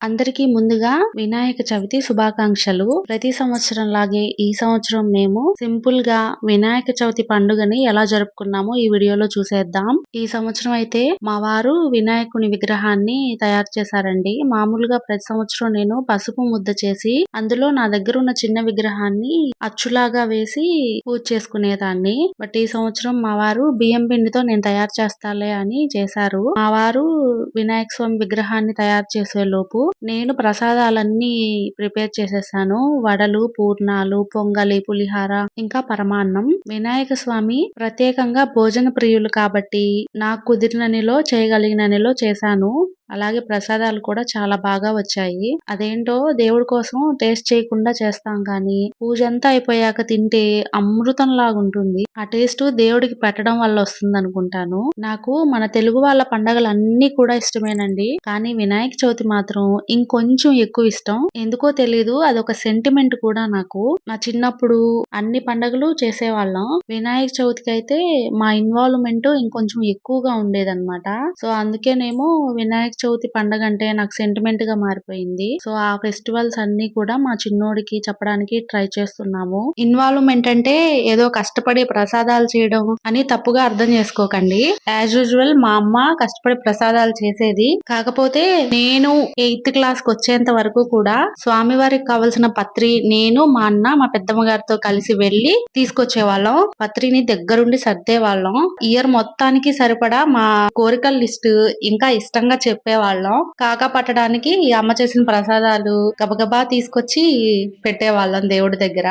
అందరికీ ముందుగా వినాయక చవితి శుభాకాంక్షలు. ప్రతి సంవత్సరం లాగే ఈ సంవత్సరం మేము సింపుల్ గా వినాయక చవితి పండుగని ఎలా జరుపుకున్నామో ఈ వీడియోలో చూసేద్దాం. ఈ సంవత్సరం అయితే మా వారు వినాయకుని విగ్రహాన్ని తయారు చేశారండి. మామూలుగా ప్రతి సంవత్సరం నేను పసుపు ముద్ద చేసి అందులో నా దగ్గర ఉన్న చిన్న విగ్రహాన్ని అచ్చులాగా వేసి పూజ చేసుకునేదాన్ని. బట్ ఈ సంవత్సరం మా వారు బియ్యం పిండితో నేను తయారు చేస్తాలే అని చేశారు. మా వారు వినాయక స్వామి విగ్రహాన్ని తయారు చేసే లోపు నేను ప్రసాదాలన్నీ ప్రిపేర్ చేసేసాను. వడలు, పూర్ణాలు, పొంగలి, పులిహార ఇంకా పరమాన్నం. వినాయక స్వామి ప్రత్యేకంగా భోజన ప్రియులు కాబట్టి నాకు కుదిరిననిలో చేయగలిగిననిలో చేశాను. అలాగే ప్రసాదాలు కూడా చాలా బాగా వచ్చాయి. అదేంటో దేవుడి కోసం టేస్ట్ చేయకుండా చేస్తాం కానీ పూజ అంతా అయిపోయాక తింటే అమృతం లాగా ఉంటుంది. ఆ టేస్ట్ దేవుడికి పెట్టడం వల్ల వస్తుంది అనుకుంటాను. నాకు మన తెలుగు వాళ్ళ పండగలు అన్ని కూడా ఇష్టమేనండి. కానీ వినాయక చవితి మాత్రం ఇంకొంచెం ఎక్కువ ఇష్టం. ఎందుకో తెలీదు, అదొక సెంటిమెంట్ కూడా నాకు. నా చిన్నప్పుడు అన్ని పండగలు చేసేవాళ్ళం. వినాయక చవితికి అయితే మా ఇన్వాల్వ్మెంట్ ఇంకొంచెం ఎక్కువగా ఉండేదన్నమాట. సో అందుకేనేమో వినాయక చవితి పండగ అంటే నాకు సెంటిమెంట్ గా మారిపోయింది. సో ఆ ఫెస్టివల్స్ అన్ని కూడా మా చిన్నోడికి చెప్పడానికి ట్రై చేస్తున్నాము. ఇన్వాల్వ్మెంట్ అంటే ఏదో కష్టపడి ప్రసాదాలు చేయడం అని తప్పుగా అర్థం చేసుకోకండి. యాజ్ యూజువల్ మా అమ్మ కష్టపడి ప్రసాదాలు చేసేది. కాకపోతే నేను 8th క్లాస్ కి వచ్చేంత వరకు కూడా స్వామివారికి కావలసిన పత్రి నేను మా అన్న మా పెద్దమ్మ గారితో కలిసి వెళ్లి తీసుకొచ్చేవాళ్ళం. పత్రిని దగ్గరుండి సర్దేవాళ్ళం. ఇయర్ మొత్తానికి సరిపడా మా కోరికల లిస్ట్ ఇంకా ఇష్టంగా చెప్పేవాళ్ళం. కాకా పట్టడానికి ఈ అమ్మ చేసిన ప్రసాదాలు గబగబా తీసుకొచ్చి పెట్టేవాళ్ళం దేవుడి దగ్గర.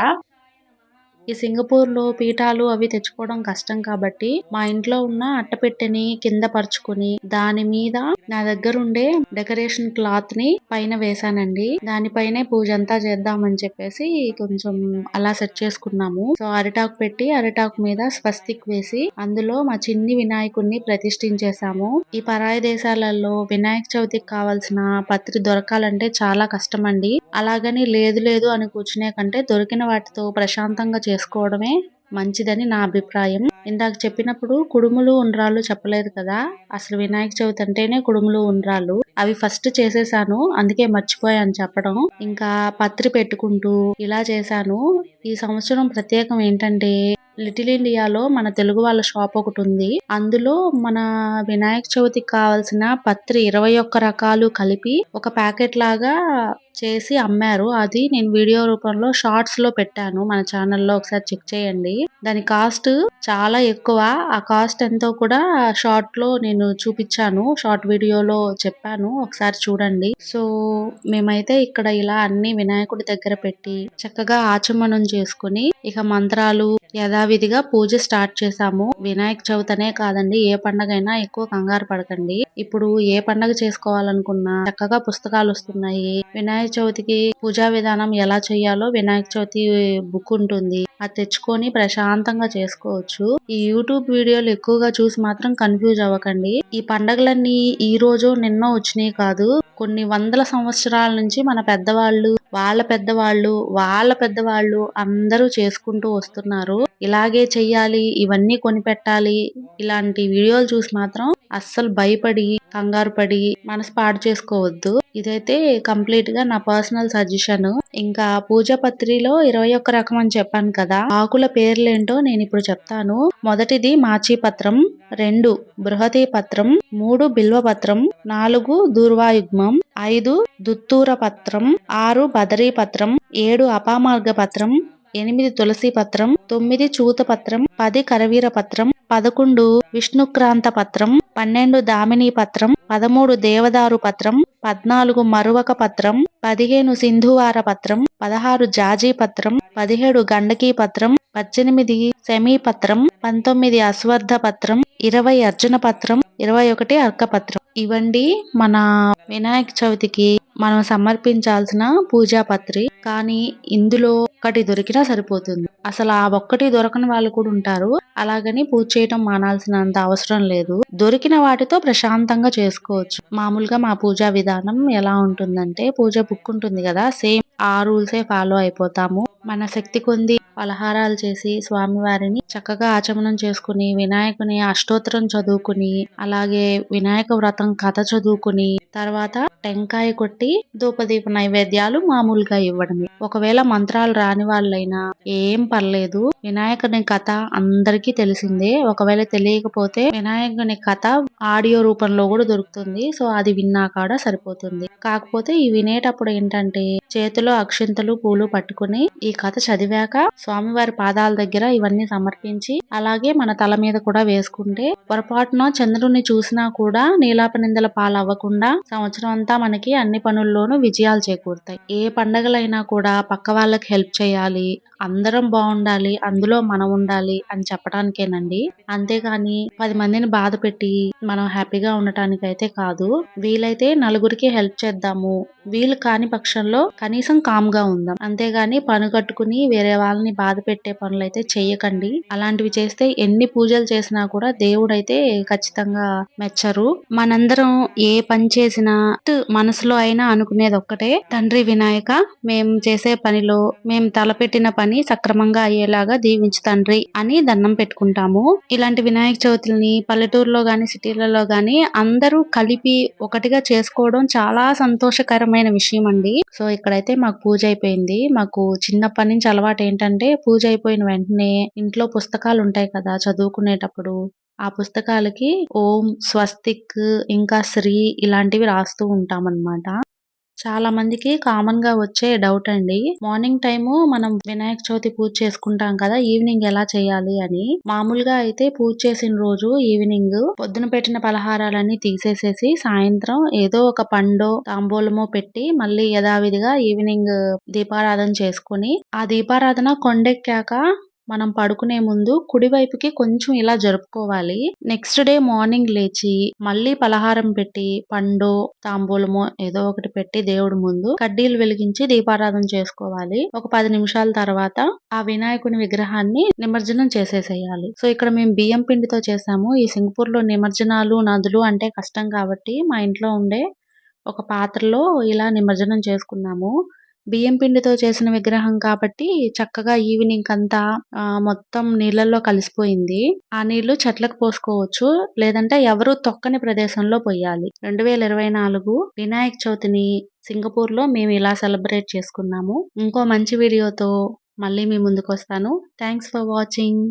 ఈ సింగపూర్ లో పీఠాలు అవి తెచ్చుకోవడం కష్టం కాబట్టి మా ఇంట్లో ఉన్న అట్టపెట్టెని కింద పరుచుకుని దాని మీద నా దగ్గర ఉండే డెకరేషన్ క్లాత్ ని పైన వేసానండి. దానిపైనే పూజ అంతా చేద్దామని చెప్పేసి కొంచెం అలా సెట్ చేసుకున్నాము. సో అరిటాకు పెట్టి అరిటాకు మీద స్వస్తిక్ వేసి అందులో మా చిన్ని వినాయకుడిని ప్రతిష్ఠించేసాము. ఈ పరాయి దేశాలలో వినాయక చవితికి కావాల్సిన పత్రి దొరకాలంటే చాలా కష్టం అండి. అలాగని లేదు లేదు అని కూర్చునే కంటే దొరికిన వాటితో ప్రశాంతంగా చేసుకోవడమే మంచిదని నా అభిప్రాయం. ఇందాక చెప్పినప్పుడు కుడుములు ఉండ్రాళ్ళు చెప్పలేదు కదా. అసలు వినాయక చవితి అంటేనే కుడుములు ఉండ్రాళ్ళు. అవి ఫస్ట్ చేసేసాను, అందుకే మర్చిపోయాను చెప్పడం. ఇంకా పత్రి పెట్టుకుంటూ ఇలా చేశాను. ఈ సంవత్సరం ప్రత్యేకం ఏంటంటే లిటిల్ ఇండియాలో మన తెలుగు వాళ్ళ షాప్ ఒకటి ఉంది. అందులో మన వినాయక చవితికి కావాల్సిన పత్రి 21 రకాలు కలిపి ఒక ప్యాకెట్ లాగా చేసి అమ్మారు. అది నేను వీడియో రూపంలో షార్ట్స్ లో పెట్టాను మన ఛానల్లో, ఒకసారి చెక్ చేయండి. దాని కాస్ట్ చాలా ఎక్కువ. ఆ కాస్ట్ ఎంతో కూడా షార్ట్ లో నేను చూపించాను, షార్ట్ వీడియోలో చెప్పాను, ఒకసారి చూడండి. సో మేమైతే ఇక్కడ ఇలా అన్ని వినాయకుడి దగ్గర పెట్టి చక్కగా ఆచమనం చేసుకుని ఇక మంత్రాలు యథావిధిగా పూజ స్టార్ట్ చేశాము. వినాయక చవితనే కాదండి, ఏ పండగైనా ఎక్కువ కంగారు పడకండి. ఇప్పుడు ఏ పండగ చేసుకోవాలనుకున్నా చక్కగా పుస్తకాలు వస్తున్నాయి. వినాయక చవితికి పూజా విధానం ఎలా చేయాలో వినాయక చవితి బుక్ ఉంటుంది, అది తెచ్చుకొని ప్రశాంతంగా చేసుకోవచ్చు. ఈ యూట్యూబ్ వీడియోలు ఎక్కువగా చూసి మాత్రం కన్ఫ్యూజ్ అవ్వకండి. ఈ పండగలన్నీ ఈ రోజు నిన్నో వచ్చినాయి కాదు. కొన్ని వందల సంవత్సరాల నుంచి మన పెద్దవాళ్ళు, వాళ్ళ పెద్దవాళ్ళు, వాళ్ళ పెద్దవాళ్ళు అందరూ చేసుకుంటూ వస్తున్నారు. ఇలాగే చెయ్యాలి, ఇవన్నీ కొనిపెట్టాలి, ఇలాంటి వీడియోలు చూసి మాత్రం అస్సలు భయపడి కంగారు పడి మనసు పాడు చేసుకోవద్దు. ఇదైతే కంప్లీట్ గా నా పర్సనల్ సజెషన్. ఇంకా పూజ పత్రిలో 21 రకం అని చెప్పాను కదా, ఆకుల పేర్లేంటో నేను ఇప్పుడు చెప్తాను. మొదటిది మాచీపత్రం, 2 బృహతి పత్రం, 3 బిల్వ పత్రం, 4 దూర్వాయుగ్మం, 5 దుత్తూర పత్రం, 6 బదరీ పత్రం, 7 అపామార్గ పత్రం, 8 తులసి పత్రం, 9 చూత పత్రం, 10 కరవీర పత్రం, 11 విష్ణుక్రాంత పత్రం, 12 దామిని పత్రం, 13 దేవదారు పత్రం, 14 మరువక పత్రం, 15 సింధువార పత్రం, 16 జాజీ పత్రం, 17 గండకీ పత్రం, 18 సెమీ పత్రం, 19 అశ్వర్థ పత్రం, 20 అర్జున పత్రం, 21 అర్క పత్రం. ఇవండి మన వినాయక చవితికి మనం సమర్పించాల్సిన పూజా పత్రి. కానీ ఇందులో ఒక్కటి దొరికినా సరిపోతుంది. అసలు ఆ ఒక్కటి దొరకని వాళ్ళు కూడా ఉంటారు. అలాగని పూజ చేయటం మానాల్సినంత అవసరం లేదు. దొరికిన వాటితో ప్రశాంతంగా చేసుకోవచ్చు. మామూలుగా మా పూజా విధానం ఎలా ఉంటుందంటే, పూజ బుక్ ఉంటుంది కదా, సేమ్ ఆ రూల్సే ఫాలో అయిపోతాము. మన శక్తి కొంది పలహారాలు చేసి స్వామివారిని చక్కగా ఆచమనం చేసుకుని వినాయకుని అష్టోత్తరం చదువుకుని అలాగే వినాయక వ్రతం కథ చదువుకుని తర్వాత టెంకాయ కొట్టి ధూపదీప నైవేద్యాలు మామూలుగా ఇవ్వడమే. ఒకవేళ మంత్రాలు రాని వాళ్ళైనా ఏం పర్లేదు, వినాయకుని కథ అందరికీ తెలిసిందే. ఒకవేళ తెలియకపోతే వినాయకుని కథ ఆడియో రూపంలో కూడా దొరుకుతుంది. సో అది విన్నా కూడా సరిపోతుంది. కాకపోతే ఈ వినేటప్పుడు ఏంటంటే చేతిలో అక్షింతలు పూలు పట్టుకుని ఈ కథ చదివాక స్వామివారి పాదాల దగ్గర ఇవన్నీ సమర్పించి అలాగే మన తల మీద కూడా వేసుకుంటే పొరపాటున చంద్రుని చూసినా కూడా నీలాప నిందల పాలవ్వకుండా సంవత్సరం అంతా మనకి అన్ని పనుల్లోనూ విజయాలు చేకూరుతాయి. ఏ పండగలైనా కూడా పక్క వాళ్ళకి హెల్ప్ చేయాలి, అందరం బాగుండాలి, అందులో మనం ఉండాలి అని చెప్పడానికేనండి. అంతేగాని 10 మందిని బాధ పెట్టి మనం హ్యాపీగా ఉండటానికైతే కాదు. వీలైతే నలుగురికి హెల్ప్ చేద్దాము, వీలు కాని పక్షంలో కనీసం కామ్ గా ఉందాం. అంతేగాని పని కట్టుకుని వేరే వాళ్ళని బాధ పెట్టే పనులైతే చెయ్యకండి. అలాంటివి చేస్తే ఎన్ని పూజలు చేసినా కూడా దేవుడైతే ఖచ్చితంగా మెచ్చరు. మనందరం ఏ పని చేసినా మనసులో అయినా అనుకునేది ఒక్కటే, తండ్రి వినాయక మేం చేసే పనిలో మేం తలపెట్టిన పని సక్రమంగా అయ్యేలాగా దీవించు తండ్రి అని దండం పెట్టుకుంటాము. ఇలాంటి వినాయక చవితుల్ని పల్లెటూరులో గాని సిటీలలో గాని అందరూ కలిపి ఒకటిగా చేసుకోవడం చాలా సంతోషకరమైన విషయం అండి. సో ఇక్కడైతే మాకు పూజ అయిపోయింది. మాకు చిన్నప్పటి నుంచి అలవాటు ఏంటంటే పూజ అయిపోయిన వెంటనే ఇంట్లో పుస్తకాలు ఉంటాయి కదా చదువుకునేటప్పుడు, ఆ పుస్తకాలకి ఓం, స్వస్తిక్, ఇంకా శ్రీ ఇలాంటివి రాస్తూ ఉంటామన్నమాట. చాలా మందికి కామన్ గా వచ్చే డౌట్ అండి, మార్నింగ్ టైము మనం వినాయక చవితి పూజ చేసుకుంటాం కదా, ఈవినింగ్ ఎలా చేయాలి అని. మామూలుగా అయితే పూజ చేసిన రోజు ఈవినింగ్ పొద్దున పెట్టిన పలహారాలన్నీ తీసేసేసి సాయంత్రం ఏదో ఒక పండో తాంబూలమో పెట్టి మళ్ళీ యథావిధిగా ఈవినింగ్ దీపారాధన చేసుకుని ఆ దీపారాధన కొండెక్కాక మనం పడుకునే ముందు కుడివైపుకి కొంచెం ఇలా జరుపుకోవాలి. నెక్స్ట్ డే మార్నింగ్ లేచి మళ్ళీ పలహారం పెట్టి పండు తాంబూలమో ఏదో ఒకటి పెట్టి దేవుడి ముందు కడ్డీలు వెలిగించి దీపారాధన చేసుకోవాలి. ఒక 10 నిమిషాల తర్వాత ఆ వినాయకుని విగ్రహాన్ని నిమజ్జనం చేసేసేయాలి. సో ఇక్కడ మేము బియ్యం పిండితో చేసాము. ఈ సింగపూర్ లో నిమజ్జనాలు నదులు అంటే కష్టం కాబట్టి మా ఇంట్లో ఉండే ఒక పాత్రలో ఇలా నిమజ్జనం చేసుకున్నాము. బియ్యం పిండితో చేసిన విగ్రహం కాబట్టి చక్కగా ఈవినింగ్ అంతా మొత్తం నీళ్ళల్లో కలిసిపోయింది. ఆ నీళ్లు చెట్లకు పోసుకోవచ్చు, లేదంటే ఎవరు తొక్కని ప్రదేశంలో పోయాలి. 2024 వినాయక చవితిని సింగపూర్ లో మేము ఇలా సెలబ్రేట్ చేసుకున్నాము. ఇంకో మంచి వీడియోతో మళ్ళీ మీ ముందుకు వస్తాను. Thanks for watching.